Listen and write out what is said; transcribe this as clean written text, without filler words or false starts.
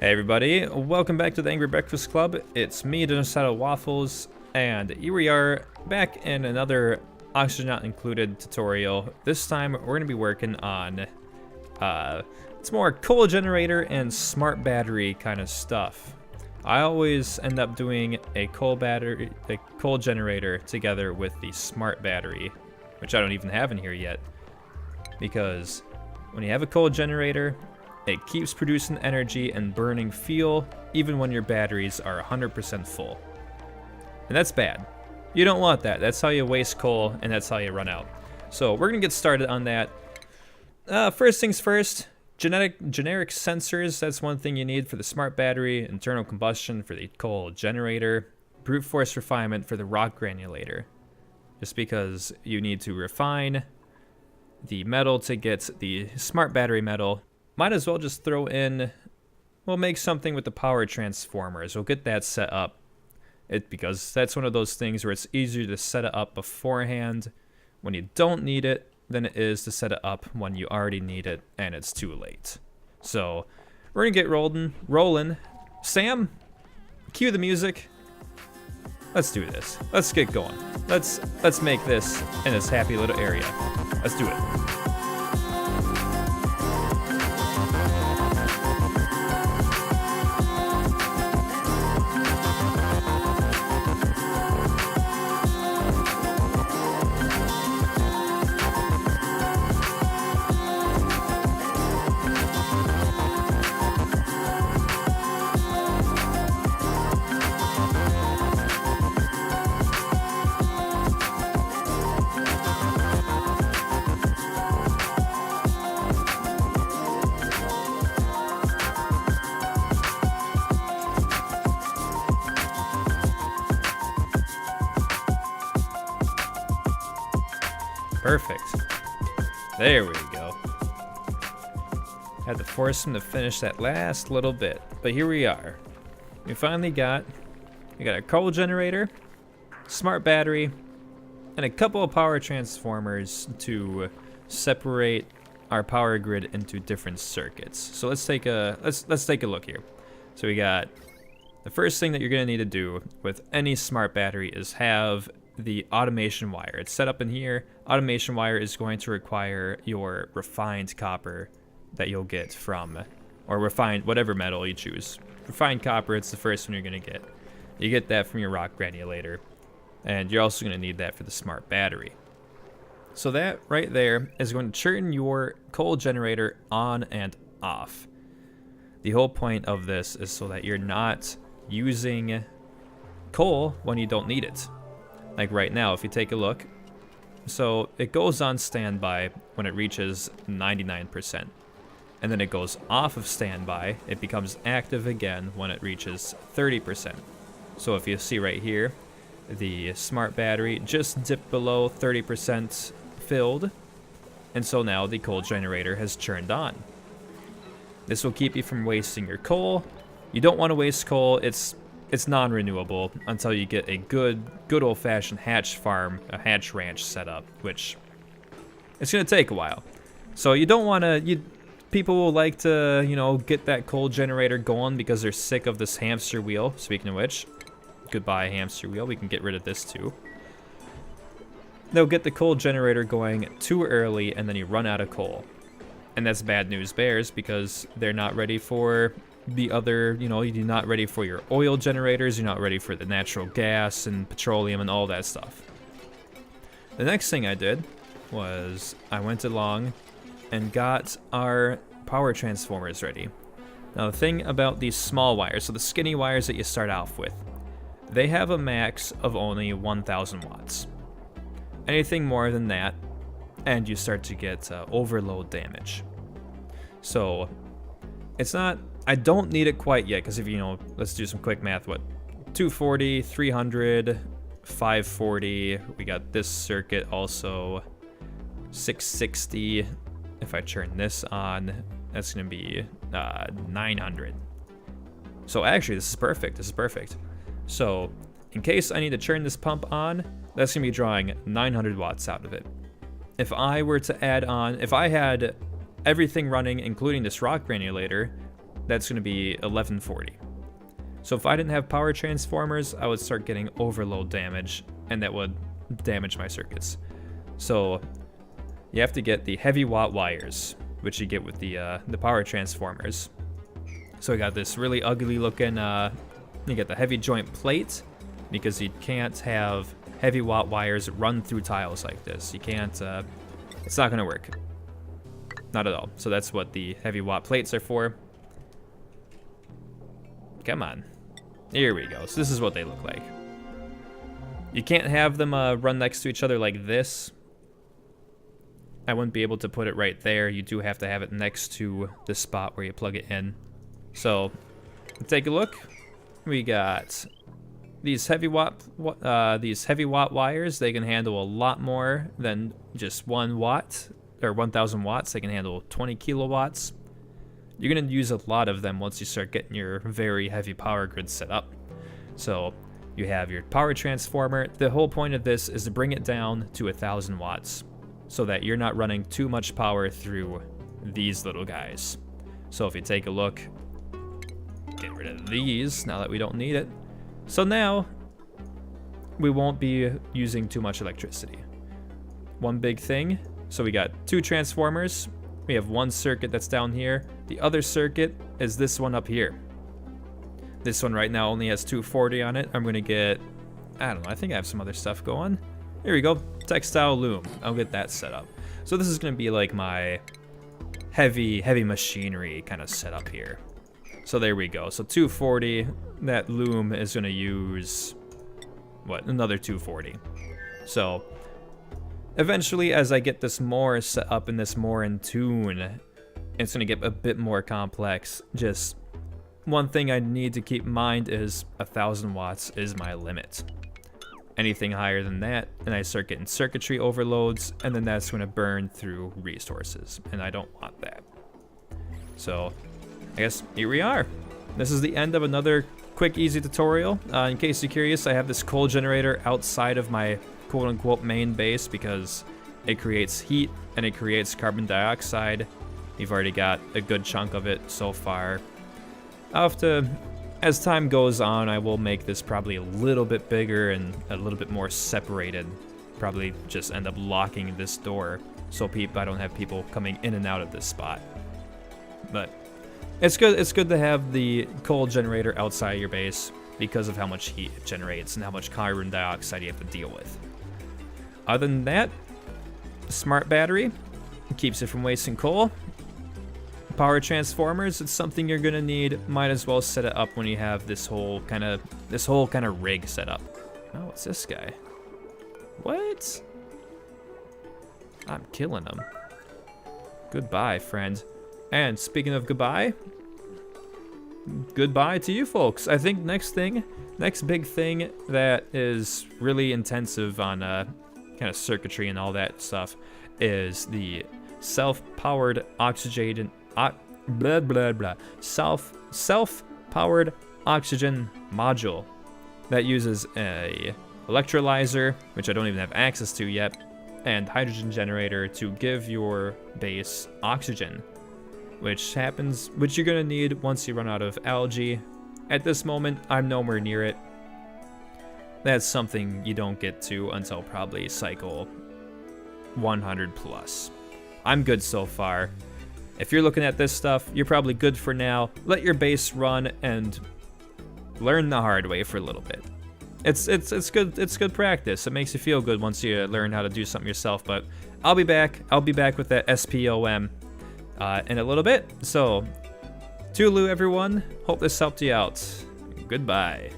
Hey everybody, welcome back to the Angry Breakfast Club. It's me, Untitled Waffles, and here we are back in another Oxygen Not Included tutorial. This time we're going to be working on, it's more coal generator and smart battery kind of stuff. I always end up doing a coal generator together with the smart battery, which I don't even have in here yet, because when you have a coal generator, it keeps producing energy and burning fuel even when your batteries are 100% full. And that's bad. You don't want that. That's how you waste coal, and that's how you run out. So we're going to get started on that. First things first, generic sensors. That's one thing you need for the smart battery, internal combustion for the coal generator, brute force refinement for the rock granulator. Just because you need to refine the metal to get the smart battery metal. Might as well just throw in, we'll make something with the power transformers. We'll get that set up. Because that's one of those things where it's easier to set it up beforehand when you don't need it than it is to set it up when you already need it and it's too late. So we're gonna get rolling. Sam, cue the music. Let's do this. Let's get going. Let's make this in this happy little area. Let's do it. Perfect. There we go. Had to force him to finish that last little bit, but here we are. We got a coal generator, smart battery, and a couple of power transformers to separate our power grid into different circuits. So let's take a look here. So we got the first thing that you're gonna need to do with any smart battery is have the automation wire. It's set up in here. Automation wire is going to require your refined copper that you'll get from, or refined whatever metal you choose. Refined copper, it's the first one you're gonna get. You get that from your rock granulator, and you're also gonna need that for the smart battery. So that right there is going to turn your coal generator on and off. The whole point of this is so that you're not using coal when you don't need it. Like right now, if you take a look, so it goes on standby when it reaches 99%. And then it goes off of standby. It becomes active again when it reaches 30%. So if you see right here, the smart battery just dipped below 30% filled. And so now the coal generator has turned on. This will keep you from wasting your coal. You don't want to waste coal. It's non-renewable until you get a good old-fashioned hatch ranch set up, which it's gonna take a while. So you don't want to. People will like to, get that coal generator going because they're sick of this hamster wheel. Speaking of which, goodbye hamster wheel. We can get rid of this too. They'll get the coal generator going too early, and then you run out of coal, and that's bad news bears because they're not ready for the other, you're not ready for your oil generators, you're not ready for the natural gas and petroleum and all that stuff. The next thing I did was I went along and got our power transformers ready. Now the thing about these small wires, so the skinny wires that you start off with, they have a max of only 1000 watts. Anything more than that, and you start to get overload damage. So it's not, I don't need it quite yet, because if let's do some quick math. What, 240, 300, 540. We got this circuit also, 660. If I turn this on, that's going to be 900. So actually, this is perfect. This is perfect. So in case I need to turn this pump on, that's going to be drawing 900 watts out of it. If I were to add on, if I had everything running, including this rock granulator, that's going to be 1140. So if I didn't have power transformers, I would start getting overload damage, and that would damage my circuits. So you have to get the heavy watt wires, which you get with the power transformers. So we got this really ugly looking, you get the heavy joint plate, because you can't have heavy watt wires run through tiles like this. You can't, it's not gonna work. Not at all. So that's what the heavy watt plates are for. Come on. Here we go. So this is what they look like. You can't have them run next to each other like this. I wouldn't be able to put it right there. You do have to have it next to the spot where you plug it in. So, take a look. We got these heavy watt wires. They can handle a lot more than just 1 watt or 1,000 watts. They can handle 20 kilowatts. You're gonna use a lot of them once you start getting your very heavy power grid set up. So you have your power transformer. The whole point of this is to bring it down to 1,000 watts so that you're not running too much power through these little guys. So if you take a look, get rid of these now that we don't need it. So now we won't be using too much electricity. One big thing, so we got 2 transformers. We have 1 circuit that's down here. The other circuit is this one up here. This one right now only has 240 on it. I'm gonna get, I don't know, I think I have some other stuff going. Here we go, textile loom. I'll get that set up. So this is gonna be like my heavy machinery kind of setup here. So there we go. So 240, that loom is gonna use, what, another 240. So eventually, as I get this more set up and this more in tune, it's gonna get a bit more complex. Just one thing I need to keep in mind is 1,000 watts is my limit. Anything higher than that, and I start getting circuitry overloads, and then that's gonna burn through resources, and I don't want that. So, I guess here we are. This is the end of another quick, easy tutorial. In case you're curious, I have this coal generator outside of my quote-unquote main base because it creates heat and it creates carbon dioxide. You've already got a good chunk of it so far. I'll have to, as time goes on, I will make this probably a little bit bigger and a little bit more separated. Probably just end up locking this door so I don't have people coming in and out of this spot. But it's good to have the coal generator outside your base because of how much heat it generates and how much carbon dioxide you have to deal with. Other than that, smart battery keeps it from wasting coal. Power transformers, it's something you're gonna need. Might as well set it up when you have this whole kind of rig set up. Oh, what's this guy? What? I'm killing him. Goodbye, friend. And speaking of goodbye to you folks. I think next big thing that is really intensive on kind of circuitry and all that stuff is the self-powered oxygen self-powered oxygen module that uses a electrolyzer, which I don't even have access to yet, and hydrogen generator to give your base oxygen, which you're gonna need once you run out of algae. At this moment, I'm nowhere near it. That's something you don't get to until probably cycle 100 plus. I'm good so far. If you're looking at this stuff, you're probably good for now. Let your base run and learn the hard way for a little bit. It's good practice. It makes you feel good once you learn how to do something yourself. But I'll be back with that SPOM in a little bit. So, toodaloo everyone. Hope this helped you out. Goodbye.